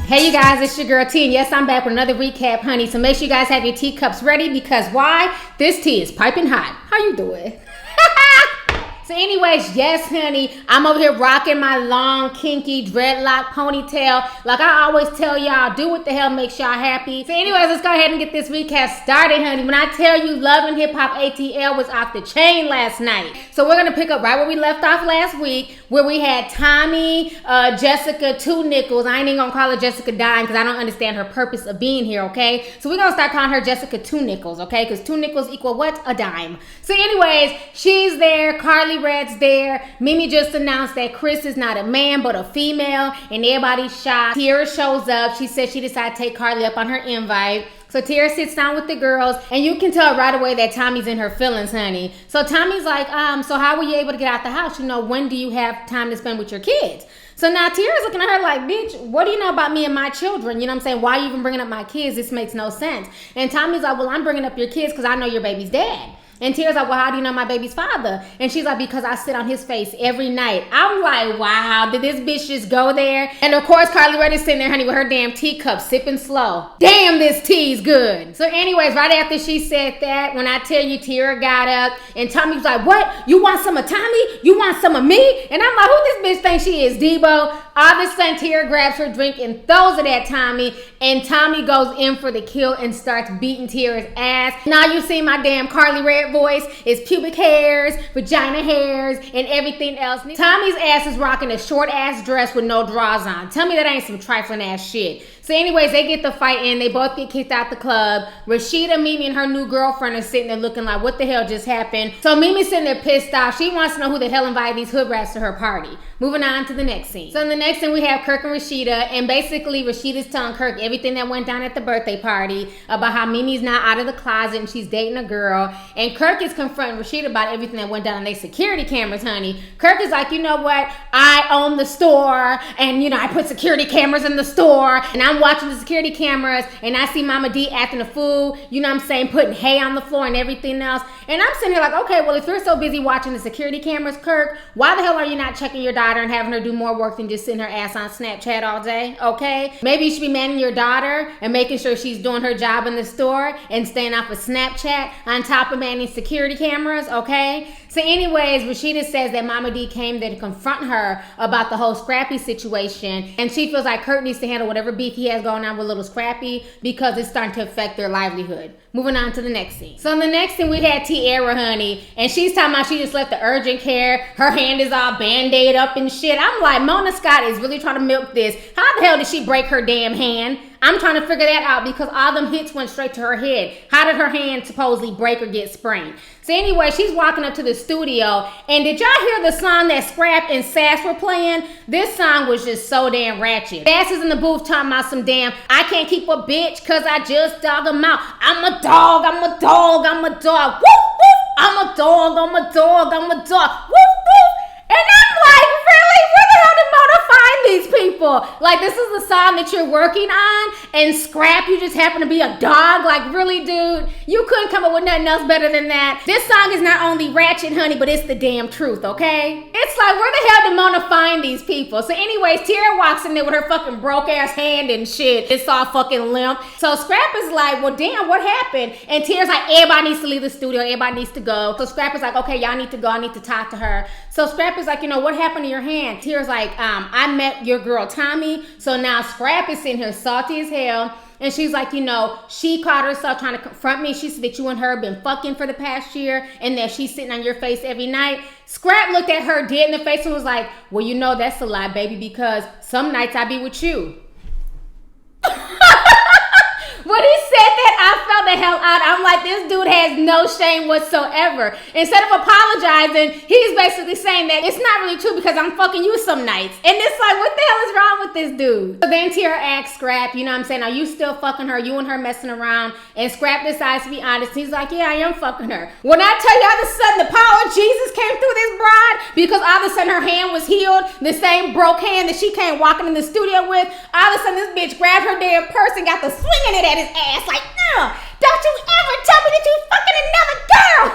Hey you guys, it's your girl T, and yes, I'm back with another recap, honey. So make sure you guys have your teacups ready because why? This tea is piping hot. How you doing? So anyways, yes, honey, I'm over here rocking my long, kinky dreadlock ponytail. Like I always tell y'all, do what the hell makes y'all happy. So anyways, let's go ahead and get this recap started, honey. When I tell you Love and Hip Hop ATL was off the chain last night. So we're going to pick up right where we left off last week, where we had Tommy, Jessica, 2 Nickels. I ain't even going to call her Jessica Dime because I don't understand her purpose of being here, okay? So we're going to start calling her Jessica 2 Nickels, okay? Because 2 nickels equal what? A dime. So anyways, she's there. Carly Red's there. Mimi just announced that Chris is not a man but a female, and everybody's shocked. Tiara shows up. She said she decided to take Carly up on her invite. So Tiara sits down with the girls, and you can tell right away that Tommy's in her feelings, honey. So Tommy's like, so how were you able to get out the house? You know, when do you have time to spend with your kids? So now Tiara's looking at her like, bitch, what do you know about me and my children? You know what I'm saying? Why are you even bringing up my kids? This makes no sense. And Tommy's like, well, I'm bringing up your kids because I know your baby's dad. And Tiara's like, well, how do you know my baby's father? And she's like, because I sit on his face every night. I'm like, wow, did this bitch just go there? And of course, Carly Red is sitting there, honey, with her damn teacup, sipping slow. Damn, this tea's good. So anyways, right after she said that, when I tell you Tiara got up, and Tommy's like, what? You want some of Tommy? You want some of me? And I'm like, who this bitch thinks she is, Debo? All of a sudden, Tiara grabs her drink and throws it at Tommy, and Tommy goes in for the kill and starts beating Tiara's ass. Now you see my damn Carly Red voice is pubic hairs, vagina hairs, and everything else. Tommy's ass is rocking a short ass dress with no drawers on. Tell me that ain't some trifling ass shit. So anyways, they get the fight in. They both get kicked out the club. Rashida, Mimi, and her new girlfriend are sitting there looking like, what the hell just happened? So Mimi's sitting there pissed off. She wants to know who the hell invited these hood rats to her party. Moving on to the next scene. So in the next scene, we have Kirk and Rashida. And basically, Rashida's telling Kirk everything that went down at the birthday party about how Mimi's not out of the closet and she's dating a girl. And Kirk is confronting Rashida about everything that went down on their security cameras, honey. Kirk is like, you know what? I own the store. And, you know, I put security cameras in the store. And I'm watching the security cameras. And I see Mama D acting a fool. You know what I'm saying? Putting hay on the floor and everything else. And I'm sitting here like, okay, well, if you're so busy watching the security cameras, Kirk, why the hell are you not checking your daughter and having her do more work than just sitting her ass on Snapchat all day? Okay? Maybe you should be manning your daughter and making sure she's doing her job in the store and staying off of Snapchat on top of manning security cameras, okay? So anyways, Rashida says that Mama D came there to confront her about the whole Scrappy situation, and she feels like Kirk needs to handle whatever beef he has going on with little Scrappy because it's starting to affect their livelihood. Moving on to the next scene. So in the next scene, we had Tiara, honey, and she's talking about she just left the urgent care. Her hand is all band-aid up and shit. I'm like, Mona Scott is really trying to milk this. How the hell did she break her damn hand? I'm trying to figure that out because all them hits went straight to her head. How did her hand supposedly break or get sprained? So anyway, she's walking up to the studio, and did y'all hear the song that Scrapp and Sass were playing? This song was just so damn ratchet. Sass is in the booth talking about some damn, I can't keep a bitch cause I just dog him out. I'm a dog, I'm a dog, I'm a dog. Woof, woof. I'm a dog, I'm a dog, I'm a dog. Woof, woof. And I'm like, really? Where the hell did Mona find these people? Like, this is the song that you're working on, and Scrap, you just happen to be a dog? Like, really, dude? You couldn't come up with nothing else better than that. This song is not only ratchet, honey, but it's the damn truth, okay? It's like, where the hell did Mona find these people? So anyways, Tiara walks in there with her fucking broke-ass hand and shit. It's all fucking limp. So Scrap is like, well, damn, what happened? And Tiara's like, everybody needs to leave the studio. Everybody needs to go. So Scrap is like, okay, y'all need to go. I need to talk to her. So Scrap is like, you know, what happened to your hand? Tiara's like, I met your girl Tommy. So now Scrap is sitting here salty as hell. And she's like, you know, she caught herself trying to confront me. She said that you and her have been fucking for the past year and that she's sitting on your face every night. Scrap looked at her dead in the face and was like, well, you know, that's a lie, baby, because some nights I be with you. When he said that, I fell the hell out. I'm like, this dude has no shame whatsoever. Instead of apologizing, he's basically saying that it's not really true because I'm fucking you some nights. And it's like, what the hell is wrong with this dude? So then Tiara asks Scrap, you know what I'm saying, are you still fucking her? You and her messing around? And Scrap decides to be honest. He's like, yeah, I am fucking her. When I tell you all of a sudden the power of Jesus came through this bride, because all of a sudden her hand was healed, the same broke hand that she came walking in the studio with, all of a sudden this bitch grabbed her damn purse and got the swinging it at his ass like, no, don't you ever tell me that you fucking another girl.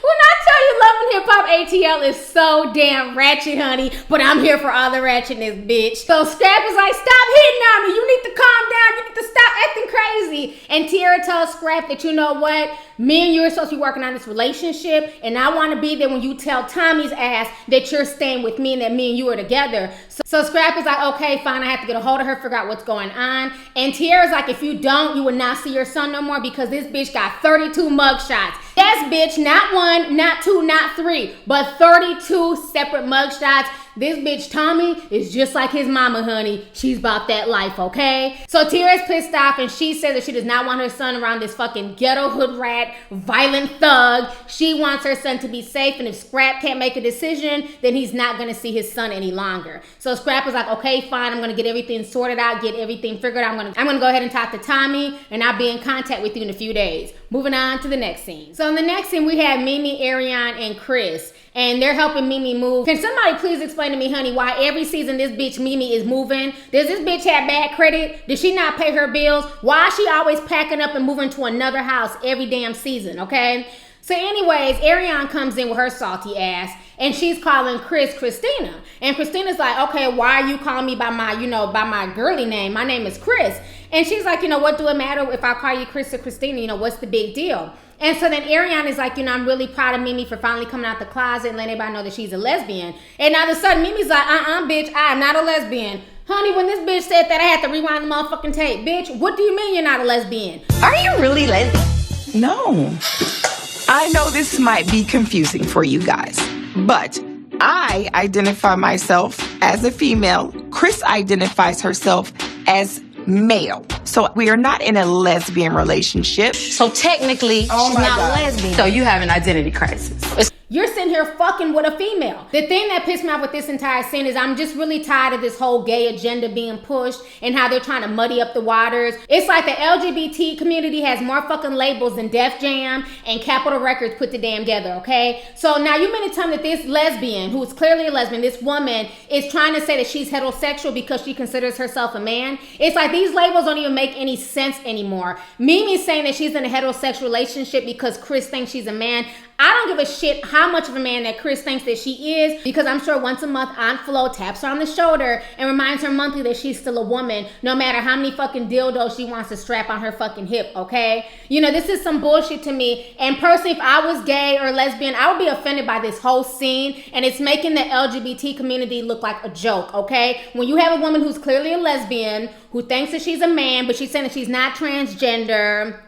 When I tell you Love and Hip Hop ATL is so damn ratchet, honey, but I'm here for all the ratchetness, bitch. So Scrapp is like, stop hitting on me. You need to calm down. You need to stop acting crazy. And Tiara tells Scrapp that, you know what? Me and you are supposed to be working on this relationship, and I want to be there when you tell Tommy's ass that you're staying with me and that me and you are together. So Scrapp is like, okay, fine, I have to get a hold of her, figure out what's going on. And Tiara's like, if you don't, you will not see your son no more because this bitch got 32 mugshots. Yes, bitch, not one, not two, not three, but 32 separate mugshots. This bitch Tommy is just like his mama, honey. She's about that life, okay? So Tiara's pissed off and she says that she does not want her son around this fucking ghetto hood rat, violent thug. She wants her son to be safe, and if Scrapp can't make a decision, then he's not gonna see his son any longer. So Scrapp is like, okay, fine, I'm gonna get everything sorted out, get everything figured out. I'm gonna go ahead and talk to Tommy, and I'll be in contact with you in a few days. Moving on to the next scene. So in the next scene, we have Mimi, Ariane, and Chris, and they're helping Mimi move. Can somebody please explain to me, honey, why every season this bitch Mimi is moving? Does this bitch have bad credit? Does she not pay her bills? Why is she always packing up and moving to another house every damn season, okay? So anyways, Ariane comes in with her salty ass, and she's calling Chris Christina. And Christina's like, okay, why are you calling me by my, by my girly name? My name is Chris. And she's like, what do it matter if I call you Chris or Christina? What's the big deal? And so then Ariane is like, I'm really proud of Mimi for finally coming out the closet and letting everybody know that she's a lesbian. And all of a sudden, Mimi's like, bitch, I am not a lesbian. Honey, when this bitch said that, I had to rewind the motherfucking tape. Bitch, what do you mean you're not a lesbian? Are you really lesbian? No. I know this might be confusing for you guys, but I identify myself as a female. Chris identifies herself as male. So we are not in a lesbian relationship. So technically, she's not a lesbian. So you have an identity crisis. You're sitting here fucking with a female. The thing that pissed me off with this entire scene is I'm just really tired of this whole gay agenda being pushed and how they're trying to muddy up the waters. It's like the LGBT community has more fucking labels than Def Jam and Capitol Records put the damn together, okay? So now you mean to tell me that this lesbian, who is clearly a lesbian, this woman is trying to say that she's heterosexual because she considers herself a man? It's like these labels don't even make any sense anymore. Mimi's saying that she's in a heterosexual relationship because Chris thinks she's a man. I don't give a shit how much of a man that Chris thinks that she is, because I'm sure once a month Aunt Flo taps her on the shoulder and reminds her monthly that she's still a woman, no matter how many fucking dildos she wants to strap on her fucking hip, okay? This is some bullshit to me. And personally, if I was gay or lesbian, I would be offended by this whole scene, and it's making the LGBT community look like a joke, okay? When you have a woman who's clearly a lesbian, who thinks that she's a man, but she's saying that she's not transgender,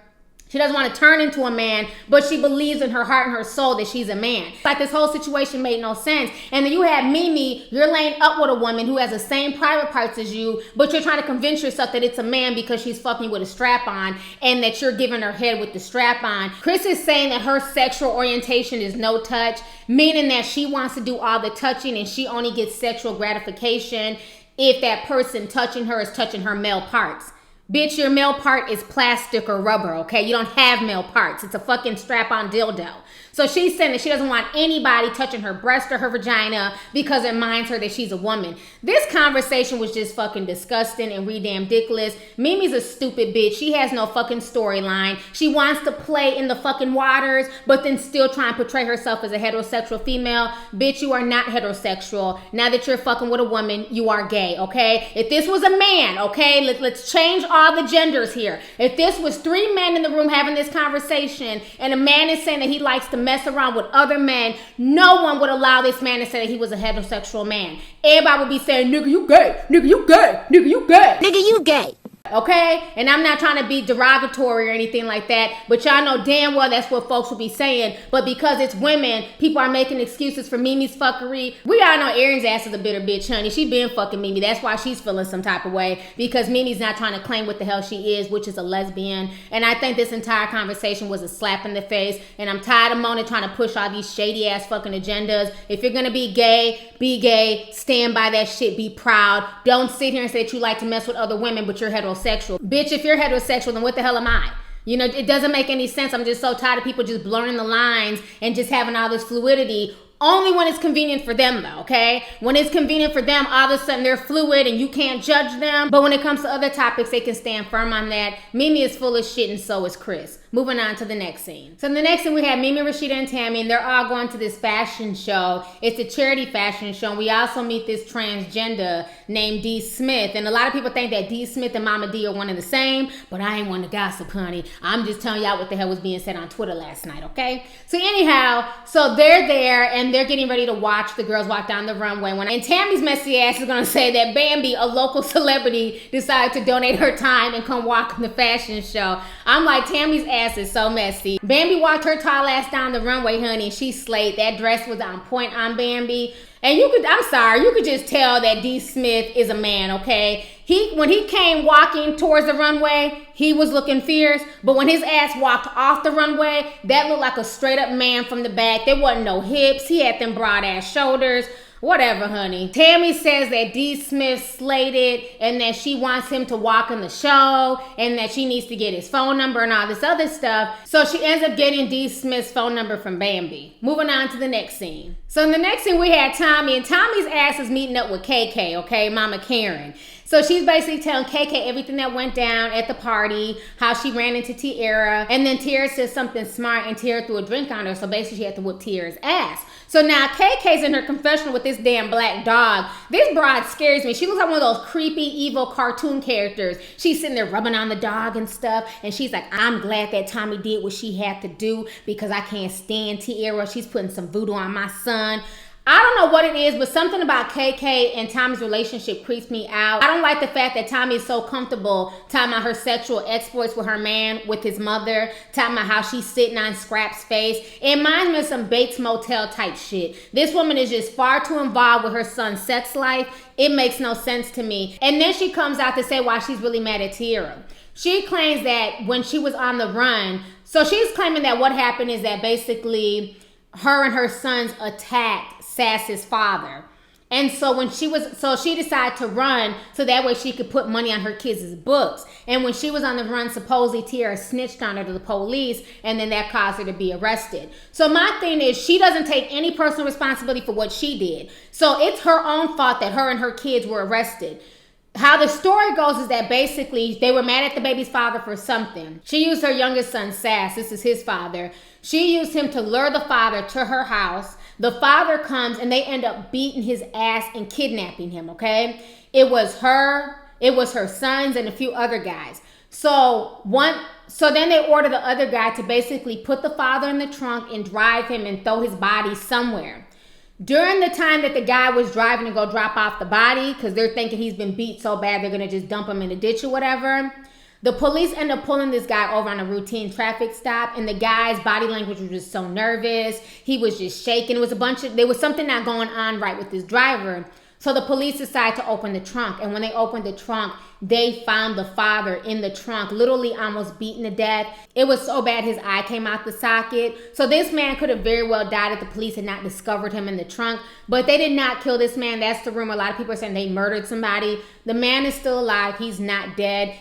she doesn't want to turn into a man, but she believes in her heart and her soul that she's a man. Like, this whole situation made no sense. And then you have Mimi, you're laying up with a woman who has the same private parts as you, but you're trying to convince yourself that it's a man because she's fucking with a strap on and that you're giving her head with the strap on. Chris is saying that her sexual orientation is no touch, meaning that she wants to do all the touching and she only gets sexual gratification if that person touching her is touching her male parts. Bitch, your male part is plastic or rubber, okay? You don't have male parts. It's a fucking strap-on dildo. So she's saying that she doesn't want anybody touching her breast or her vagina because it reminds her that she's a woman. This conversation was just fucking disgusting and ridiculous. Mimi's a stupid bitch. She has no fucking storyline. She wants to play in the fucking waters, but then still try and portray herself as a heterosexual female. Bitch, you are not heterosexual. Now that you're fucking with a woman, you are gay, okay? If this was a man, okay, let's change all the genders here. If this was 3 men in the room having this conversation and a man is saying that he likes to mess around with other men, no one would allow this man to say that he was a heterosexual man. Everybody would be saying, nigga, you gay. Nigga, you gay. Nigga, you gay. Nigga, you gay. Okay? And I'm not trying to be derogatory or anything like that, but y'all know damn well that's what folks will be saying. But because it's women, people are making excuses for Mimi's fuckery. We all know Erin's ass is a bitter bitch, honey. She been fucking Mimi. That's why she's feeling some type of way, because Mimi's not trying to claim what the hell she is, which is a lesbian. And I think this entire conversation was a slap in the face. And I'm tired of Mona trying to push all these shady ass fucking agendas. If you're gonna be gay, stand by that shit, be proud. Don't sit here and say that you like to mess with other women, but you're heterosexual. Bitch, if you're heterosexual, then what the hell am I? It doesn't make any sense. I'm just so tired of people just blurring the lines and just having all this fluidity. Only when it's convenient for them, though, okay? When it's convenient for them, all of a sudden they're fluid and you can't judge them. But when it comes to other topics, they can stand firm on that. Mimi is full of shit and so is Chris. Moving on to the next scene. So in the next scene, we have Mimi, Rashida, and Tammy, and they're all going to this fashion show. It's a charity fashion show. And we also meet this transgender named D. Smith. And a lot of people think that D. Smith and Mama D are one and the same, but I ain't one to gossip, honey. I'm just telling y'all what the hell was being said on Twitter last night, okay? So anyhow, so they're there, and they're getting ready to watch the girls walk down the runway. And Tammy's messy ass is going to say that Bambi, a local celebrity, decided to donate her time and come walk in the fashion show. I'm like, Tammy's ass is so messy. Bambi walked her tall ass down the runway, honey, and she slayed. That dress was on point on Bambi. And you could just tell that D. Smith is a man, okay? When he came walking towards the runway, he was looking fierce. But when his ass walked off the runway, that looked like a straight up man from the back. There wasn't no hips. He had them broad ass shoulders. Whatever, honey. Tammy says that D. Smith slayed it and that she wants him to walk in the show and that she needs to get his phone number and all this other stuff. So she ends up getting D. Smith's phone number from Bambi. Moving on to the next scene. So in the next scene, we had Tommy, and Tommy's ass is meeting up with KK, okay? Mama Karen. So she's basically telling KK everything that went down at the party, how she ran into Tiara, and then Tiara said something smart and Tiara threw a drink on her, so basically she had to whoop Tiara's ass. So now KK's in her confessional with this damn black dog. This broad scares me. She looks like one of those creepy, evil cartoon characters. She's sitting there rubbing on the dog and stuff, and she's like, I'm glad that Tommy did what she had to do because I can't stand Tiara. She's putting some voodoo on my son. I don't know what it is, but something about KK and Tommy's relationship creeps me out. I don't like the fact that Tommy is so comfortable talking about her sexual exploits with her man, with his mother, talking about how she's sitting on Scrapp's face. It reminds me of some Bates Motel type shit. This woman is just far too involved with her son's sex life. It makes no sense to me. And then she comes out to say why she's really mad at Tiara. She claims that when she was on the run, so she's claiming that what happened is that basically her and her sons attacked Sass's father. And so she decided to run so that way she could put money on her kids' books. And when she was on the run, supposedly Tiara snitched on her to the police, and then that caused her to be arrested. So my thing is, she doesn't take any personal responsibility for what she did. So it's her own fault that her and her kids were arrested. How the story goes is that basically they were mad at the baby's father for something. She used her youngest son, Sass, this is his father. She used him to lure the father to her house. The father comes and they end up beating his ass and kidnapping him, okay? It was her sons and a few other guys. So then they order the other guy to basically put the father in the trunk and drive him and throw his body somewhere. During the time that the guy was driving to go drop off the body, because they're thinking he's been beat so bad they're going to just dump him in a ditch or whatever, the police end up pulling this guy over on a routine traffic stop, and the guy's body language was just so nervous. He was just shaking. There was something not going on right with this driver. So the police decided to open the trunk, and when they opened the trunk, they found the father in the trunk, literally almost beaten to death. It was so bad his eye came out the socket. So this man could have very well died if the police had not discovered him in the trunk, but they did not kill this man. That's the rumor. A lot of people are saying they murdered somebody. The man is still alive. He's not dead.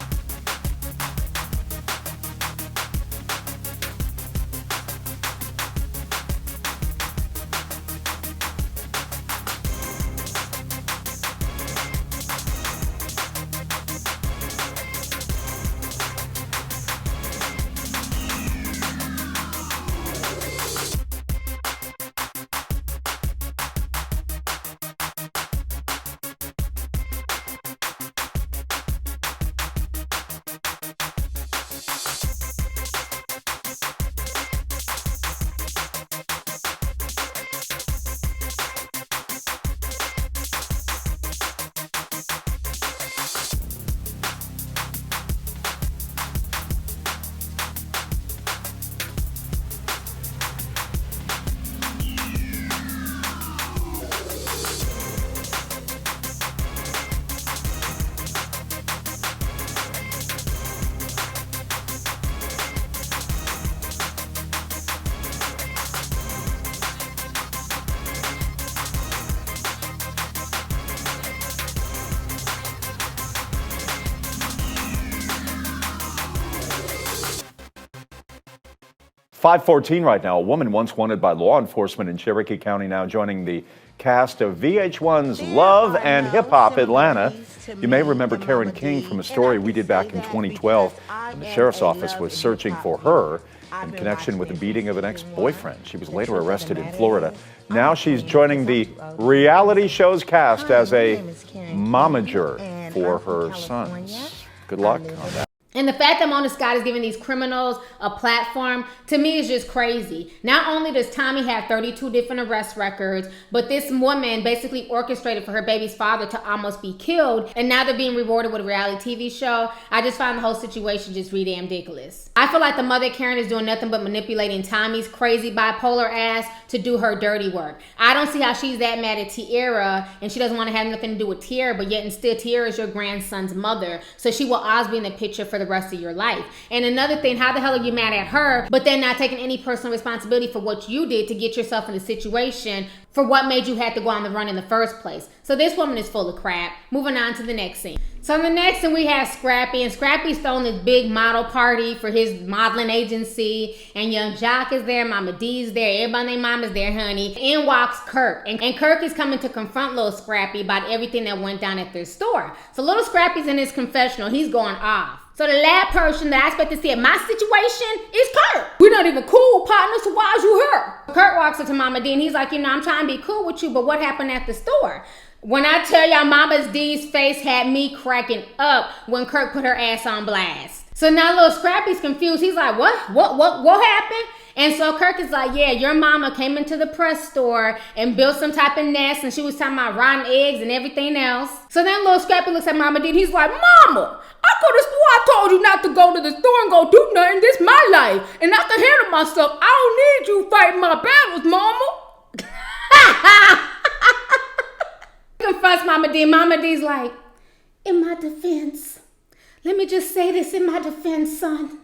.514 right now. A woman once wanted by law enforcement in Cherokee County now joining the cast of VH1's Love and Hip Hop Atlanta. You may remember Karen King from a story we did back in 2012 when the sheriff's office was searching for her in connection with the beating of an ex-boyfriend. She was later arrested in Florida. Now she's joining the reality show's cast as a momager for her sons. Good luck on that. And the fact that Mona Scott is giving these criminals a platform, to me, is just crazy. Not only does Tommy have 32 different arrest records, but this woman basically orchestrated for her baby's father to almost be killed, and now they're being rewarded with a reality TV show. I just find the whole situation just really damn ridiculous. I feel like the mother Karen is doing nothing but manipulating Tommy's crazy bipolar ass to do her dirty work. I don't see how she's that mad at Tiara, and she doesn't want to have nothing to do with Tiara, but yet instead Tiara is your grandson's mother, so she will always be in the picture for the rest of your life. And another thing, how the hell are you mad at her, but then not taking any personal responsibility for what you did to get yourself in the situation for what made you have to go on the run in the first place? So this woman is full of crap. Moving on to the next scene. So in the next scene, we have Scrappy, and Scrappy's throwing this big model party for his modeling agency, and young Jock is there, Mama D's there, everybody named Mama's there, honey. In walks Kirk, and Kirk is coming to confront little Scrappy about everything that went down at their store. So little Scrappy's in his confessional, he's going off. So the last person that I expect to see in my situation is Kirk. We're not even cool partners, so why is you here? Kirk walks up to Mama D and he's like, I'm trying to be cool with you, but what happened at the store? When I tell y'all, Mama D's face had me cracking up when Kirk put her ass on blast. So now little Scrappy's confused. He's like, what happened? And so Kirk is like, yeah, your mama came into the press store and built some type of nest, and she was talking about rotten eggs and everything else. So then little Scrappy looks at Mama D and he's like, Mama, I could have swore I told you not to go to the store and go do nothing. This is my life, and I can handle myself. I don't need you fighting my battles, Mama. Confronts Mama D. Mama D's like, in my defense, let me just say this in my defense, son.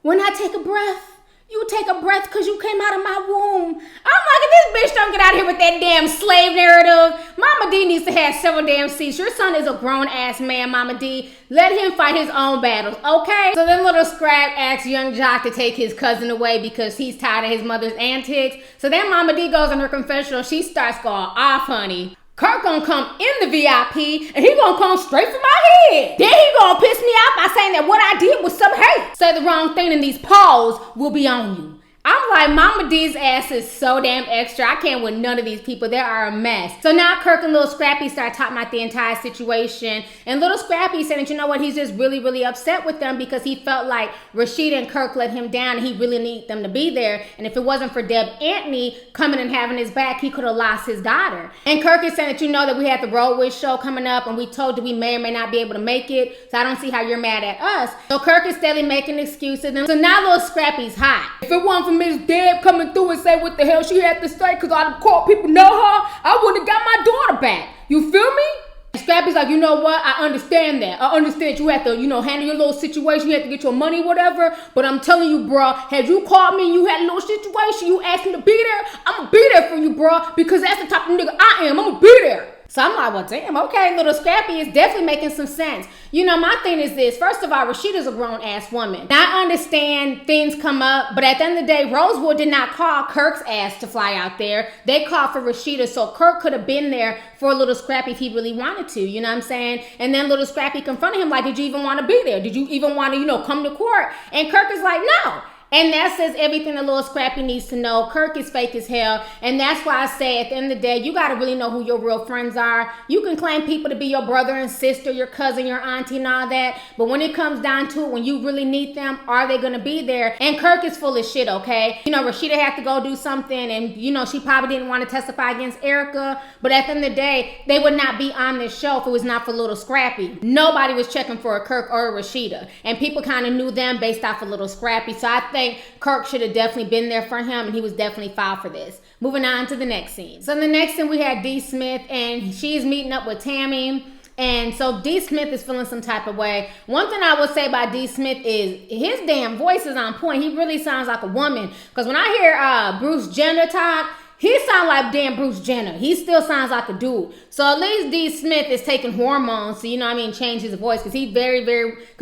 When I take a breath, you take a breath because you came out of my womb. I'm like, if this bitch don't get out of here with that damn slave narrative. Mama D needs to have several damn seats. Your son is a grown-ass man, Mama D. Let him fight his own battles, okay? So then little Scrap asks young Jock to take his cousin away because he's tired of his mother's antics. So then Mama D goes in her confessional. She starts going off, honey. Kirk gonna come in the VIP and he gonna come straight for my head. Then he gonna piss me off by saying that what I did was some hate. Say the wrong thing and these paws will be on you. I'm like, Mama D's ass is so damn extra. I can't with none of these people. They are a mess. So now Kirk and little Scrappy start talking about the entire situation. And little Scrappy said that, you know what, he's just really, really upset with them because he felt like Rashida and Kirk let him down and he really needed them to be there. And if it wasn't for Deb Anthony coming and having his back, he could have lost his daughter. And Kirk is saying that, you know, that we had the Road Wish show coming up and we told you we may or may not be able to make it. So I don't see how you're mad at us. So Kirk is steadily making excuses. So now little Scrappy's hot. If it wasn't for Miss Deb coming through and say what the hell she had to say because all the court people know her, I would have got my daughter back. You feel me? Scrappy's like, you know what? I understand that. I understand you have to, handle your little situation. You have to get your money, whatever. But I'm telling you, bro, had you called me and you had a little situation, you asked me to be there, I'm going to be there for you, bro, because that's the type of nigga I am. I'm going to be there. So I'm like, well, damn, okay, little Scrappy is definitely making some sense. My thing is this. First of all, Rashida's a grown-ass woman. Now, I understand things come up, but at the end of the day, Rosewood did not call Kirk's ass to fly out there. They called for Rashida, so Kirk could have been there for little Scrappy if he really wanted to, you know what I'm saying? And then little Scrappy confronted him like, did you even want to be there? Did you even want to, come to court? And Kirk is like, no. And that says everything the little Scrappy needs to know. Kirk is fake as hell. And that's why I say at the end of the day, you got to really know who your real friends are. You can claim people to be your brother and sister, your cousin, your auntie and all that. But when it comes down to it, when you really need them, are they going to be there? And Kirk is full of shit, okay? Rashida had to go do something and, she probably didn't want to testify against Erica. But at the end of the day, they would not be on this show if it was not for little Scrappy. Nobody was checking for a Kirk or a Rashida. And people kind of knew them based off of little Scrappy. So I think Kirk should have definitely been there for him and he was definitely filed for this. Moving on to the next scene. So in the next scene we had D. Smith and she's meeting up with Tammy. And so D. Smith is feeling some type of way. One thing I would say about D. Smith is his damn voice is on point. He really sounds like a woman. Because when I hear Bruce Jenner talk, he sounds like damn Bruce Jenner. He still sounds like a dude. So at least D. Smith is taking hormones to, change his voice. Because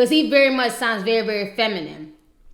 he very much sounds very, very feminine.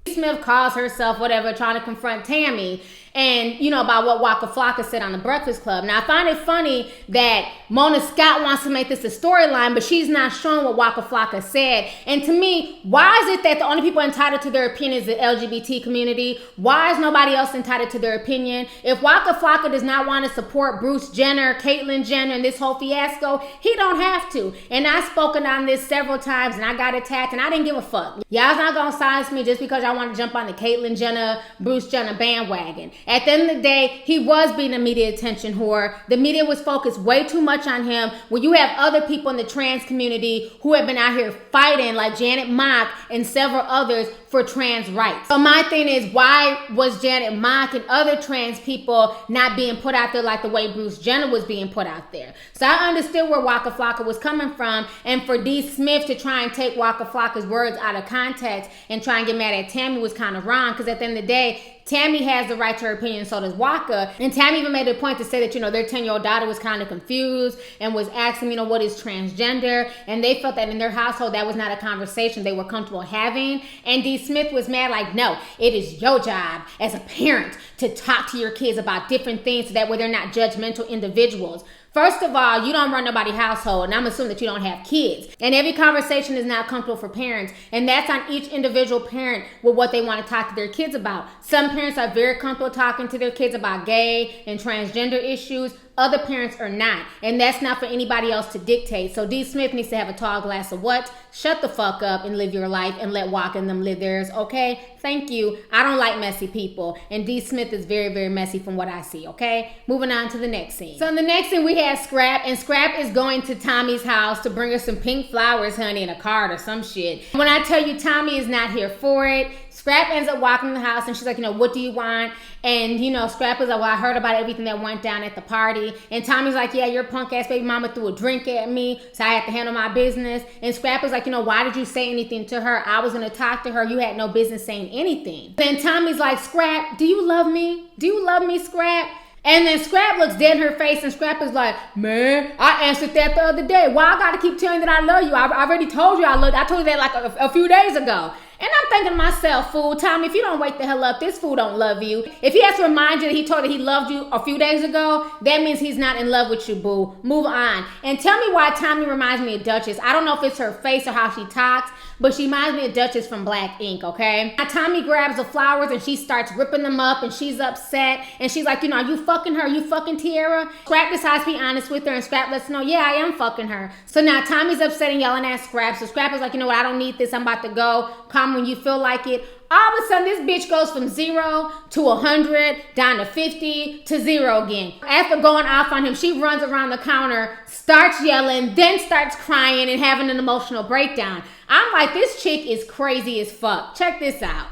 Smith calls herself whatever, trying to confront Tammy. and, you know, about what Waka Flocka said on the Breakfast Club. Now, I find it funny that Mona Scott wants to make this a storyline, but she's not showing what Waka Flocka said. And to me, why is it that the only people entitled to their opinion is the LGBT community? Why is nobody else entitled to their opinion? If Waka Flocka does not want to support Bruce Jenner, Caitlyn Jenner, and this whole fiasco, he don't have to. And I've spoken on this several times, and I got attacked, and I didn't give a fuck. Y'all's not gonna silence me just because y'all want to jump on the Caitlyn Jenner, Bruce Jenner bandwagon. At the end of the day, he was being a media attention whore. The media was focused way too much on him when you have other people in the trans community who have been out here fighting, like Janet Mock and several others, for trans rights. So my thing is, why was Janet Mock and other trans people not being put out there like the way Bruce Jenner was being put out there? So I understood where Waka Flocka was coming from, and for D. Smith to try and take Waka Flocka's words out of context and try and get mad at Tammy was kind of wrong, because at the end of the day, Tammy has the right to her opinion, so does Waka. And Tammy even made a point to say that, you know, their 10-year-old daughter was kind of confused and was asking, you know, what is transgender? And they felt that in their household, that was not a conversation they were comfortable having. And D. Smith was mad, like, no, it is your job as a parent to talk to your kids about different things so that way they're not judgmental individuals. First of all, you don't run nobody's household, and I'm assuming that you don't have kids. And every conversation is not comfortable for parents, and that's on each individual parent with what they want to talk to their kids about. Some parents are very comfortable talking to their kids about gay and transgender issues. Other parents are not, and that's not for anybody else to dictate. So D. Smith needs to have a tall glass of what? Shut the fuck up and live your life and let Waka and them live theirs, okay? Thank you. I don't like messy people, and D. Smith is very, very messy from what I see, okay? Moving on to the next scene. So in the next scene, we have Scrapp, and Scrapp is going to Tommy's house to bring her some pink flowers, honey, in a card or some shit. When I tell you Tommy is not here for it, Scrapp ends up walking in the house, and she's like, you know, what do you want? And, you know, Scrapp is like, well, I heard about everything that went down at the party. And Tommy's like, yeah, your punk ass baby mama threw a drink at me, so I had to handle my business. And Scrapp is like, you know, why did you say anything to her? I was going to talk to her. You had no business saying anything. Then Tommy's like, Scrapp, do you love me? Do you love me, Scrapp? And then Scrapp looks dead in her face, and Scrapp is like, man, I answered that the other day. Why I gotta keep telling you that I love you? I already told you I love you. I told you that like a few days ago. And I'm thinking to myself, fool, Tommy, if you don't wake the hell up, this fool don't love you. If he has to remind you that he told you he loved you a few days ago, that means he's not in love with you, boo. Move on. And tell me why Tommy reminds me of Duchess. I don't know if it's her face or how she talks, but she reminds me of Duchess from Black Ink, okay? Now Tommy grabs the flowers and she starts ripping them up, and she's upset. And she's like, you know, are you fucking her? Are you fucking Tiara? Scrapp decides to be honest with her, and Scrapp lets her know, yeah, I am fucking her. So now Tommy's upset and yelling at Scrapp. So Scrapp is like, you know what, I don't need this. I'm about to go. Come when you feel like it. All of a sudden, this bitch goes from 0 to 100, down to 50, to 0 again. After going off on him, she runs around the counter, starts yelling, then starts crying and having an emotional breakdown. I'm like, this chick is crazy as fuck. Check this out.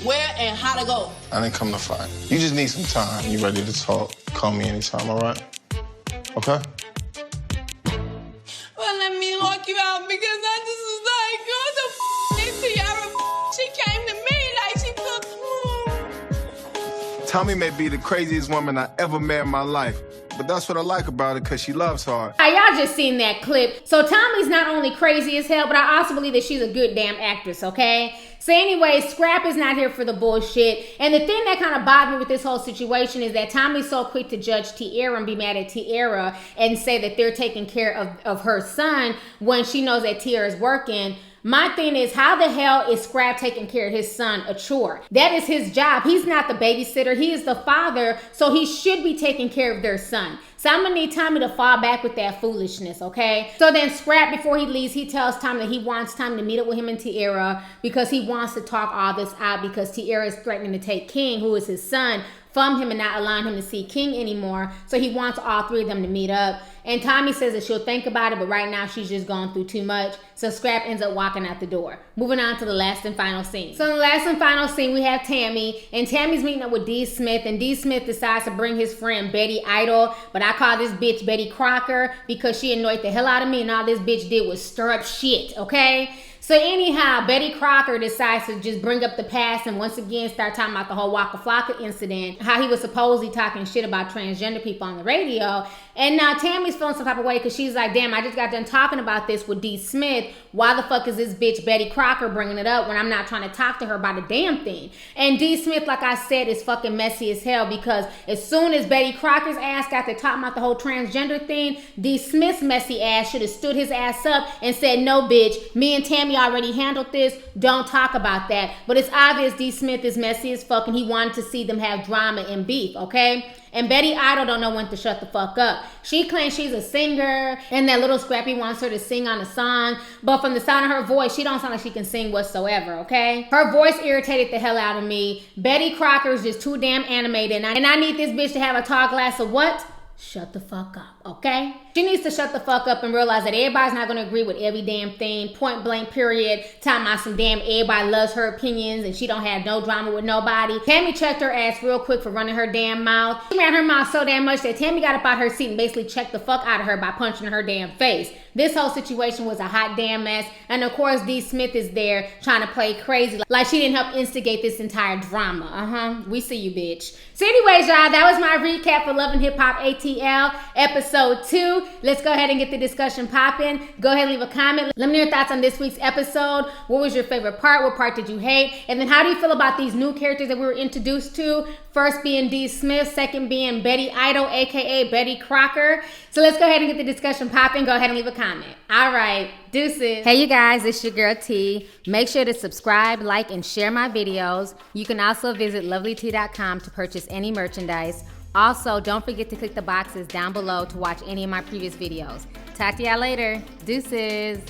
Where and how to go? I didn't come to fight. You just need some time. You ready to talk? Call me anytime, all right? Okay? Well, let me lock you out because I just was like, what the f*** is Tiara? She came to me like she cooked. Tommy may be the craziest woman I ever met in my life, but that's what I like about her, because she loves hard. Y'all just seen that clip. So Tommy's not only crazy as hell, but I also believe that she's a good damn actress, okay? So anyway, Scrapp is not here for the bullshit. And the thing that kind of bothered me with this whole situation is that Tommy's so quick to judge Tiara and be mad at Tiara and say that they're taking care of her son when she knows that Tiara's working. My thing is, how the hell is Scrapp taking care of his son a chore? That is his job. He's not the babysitter. He is the father, so he should be taking care of their son. So I'm gonna need Tommy to fall back with that foolishness, okay? So then Scrapp, before he leaves, he tells Tommy that he wants Tommy to meet up with him and Tiara because he wants to talk all this out because Tiara is threatening to take King, who is his son, from him and not allowing him to see King anymore. So he wants all three of them to meet up. And Tommy says that she'll think about it, but right now she's just going through too much. So Scrapp ends up walking out the door. Moving on to the last and final scene. So in the last and final scene, we have Tammy. And Tammy's meeting up with D. Smith. And D. Smith decides to bring his friend Betty Idol. But I call this bitch Betty Crocker because she annoyed the hell out of me. And all this bitch did was stir up shit, okay? So anyhow, Betty Crocker decides to just bring up the past and once again start talking about the whole Waka Flocka incident, how he was supposedly talking shit about transgender people on the radio. And now Tammy's feeling some type of way because she's like, damn, I just got done talking about this with D. Smith why the fuck is this bitch Betty Crocker bringing it up when I'm not trying to talk to her about a damn thing? And D. Smith, like I said, is fucking messy as hell, because as soon as Betty Crocker's ass got to talking about the whole transgender thing, D. Smith's messy ass should have stood his ass up and said, no bitch, me and Tammy already handled this, don't talk about that. But it's obvious D. Smith is messy as fuck and he wanted to see them have drama and beef, okay? And Betty Idol don't know when to shut the fuck up. She claims she's a singer and that little Scrappy wants her to sing on a song, but from the sound of her voice, she don't sound like she can sing whatsoever, okay? Her voice irritated the hell out of me. Betty Crocker's just too damn animated, and I need this bitch to have a tall glass of what? Shut the fuck up, okay? She needs to shut the fuck up and realize that everybody's not gonna agree with every damn thing, point blank period, talking about some damn everybody loves her opinions and she don't have no drama with nobody. Tammy checked her ass real quick for running her damn mouth. She ran her mouth so damn much that Tammy got up out her seat and basically checked the fuck out of her by punching her damn face. This whole situation was a hot damn mess, and of course D. Smith is there trying to play crazy like she didn't help instigate this entire drama. We see you, bitch. So anyways, y'all, that was my recap for Love and Hip Hop ATL episode 2. Let's go ahead and get the discussion popping. Go ahead and leave a comment. Let me know your thoughts on this week's episode. What was your favorite part? What part did you hate? And then how do you feel about these new characters that we were introduced to? First being D. Smith, second being Betty Idol, aka Betty Crocker. So let's go ahead and get the discussion popping. Go ahead and leave a comment. All right, deuces. Hey you guys, it's your girl T. Make sure to subscribe, like, and share my videos. You can also visit Lovelyti.com to purchase any merchandise. Also, don't forget to click the boxes down below to watch any of my previous videos. Talk to y'all later. Deuces.